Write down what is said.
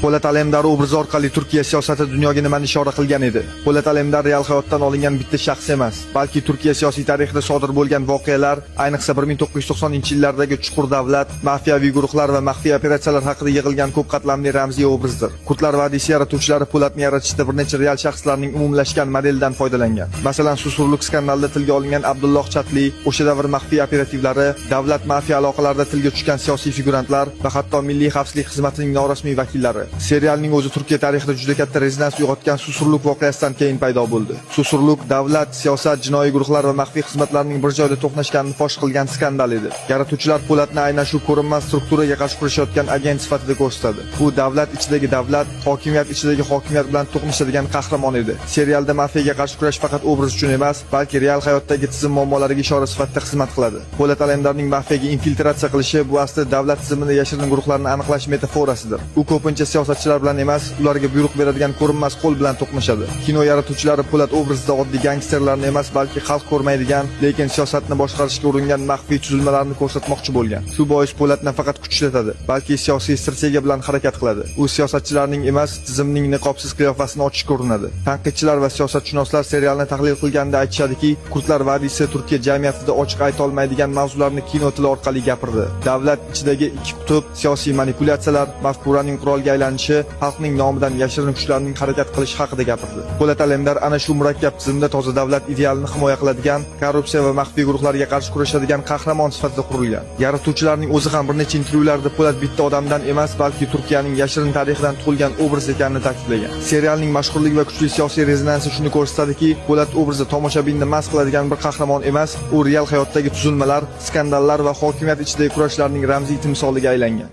Po'lat Alemdar obrazi orqali Turkiya siyosati dunyoga nimani ishora qilgan edi? Po'lat Alemdar real hayotdan olingan bitta shaxs emas, balki Turkiya siyosiy tarixida sodir bo'lgan voqealar, ayniqsa 1990-yillardagi chuqur davlat, mafiyaviy guruhlar va maxfiy operatsiyalar haqida yig'ilgan ko'p qatlamli ramziy obrazdir. Kurdlar vadisi yaratuvchilari Po'latni yaratishda bir necha real shaxslarning umumlashgan modelidan foydalangan. Masalan, Susurluk skandalida tilga olingan Abdulloh Chatli, o'sha davr maxfiy operativlari, davlat mafiya aloqalarida tilga tushgan siyosiy figurantlar va hatto Milliy xavfsizlik xizmatining norasmiy vakillari. Serialning o'zi Turkiya tarixida juda katta rezonans uyg'otgan Susurluk voqeasidan keyin paydo bo'ldi. Susurluk davlat, siyosat, jinoiy guruhlar va maxfiy xizmatlarning bir joyda to'qnashganini fosh qilgan skandal edi. Yaratuvchilar Po'latni aynan shu ko'rinmas strukturaga qarshi kurashayotgan agent sifatida ko'rsatadi. U davlat ichidagi davlat, hokimiyat ichidagi hokimiyat bilan to'qnashadigan qahramon edi. Serialda mafiyaga qarshi kurash faqat obraz uchun emas, balki real hayotdagi tizim muammolariga ishora sifatida xizmat qiladi. Po'lat Alemdarning mafiyaga infiltratsiya qilishi bu aslida davlat tizimida yashirin guruhlarni aniqlash metaforasidir. U ko'pincha siyosatchilar bilan emas, ularga buyruq beradigan ko'rinmas qo'l bilan to'qnashadi. Kino yaratuvchilari Po'lat obrazida oddiy gangsterlarni emas, balki xalq ko'rmaydigan, lekin siyosatni boshqarishga uringan maxfiy tuzilmalarni ko'rsatmoqchi bo'lgan. Shu bois Po'lat nafaqat kuch ishlatadi, balki siyosiy strategiya bilan harakat qiladi. U siyosatchilarning emas, tizimning niqobsiz qiyofasini ochishga urinadi. Tanqidchilar va siyosatshunoslar serialni tahlil qilganda aytishadiki, Kurdlar vadisi Turkiya jamiyatida ochiq ayta olmaydigan mavzularni kino tili orqali gapirdi. Davlat ichidagi ikki qutb, siyosiy manipulyatsiyalar, mafkuraning qurolga aylanishi, xalqning nomidan yashirin kuchlarning harakat qilishi haqida gapirdi. Po'lat Alemdar ana shu murakkab tizimda toza davlat idealini himoya qiladigan, korrupsiya va maxfiy guruhlarga qarshi kurashadigan qahramon sifatida qurilgan. Yaratuvchilarning o'zi ham bir necha intervyularda Po'lat bitta odamdan emas, balki Turkiyaning yashirin tarixidan tug'ilgan obraz ekanini ta'kidlagan. Serialning mashhurligi va kuchli siyosiy rezonansi shuni ko'rsatadiki, Po'lat obrazi tomoshabinni mast qiladigan bir qahramon emas, u real hayotdagi tuzilmalar, skandallar va hokimiyat ichidagi kurashlarning ramziy timsoliga aylangan.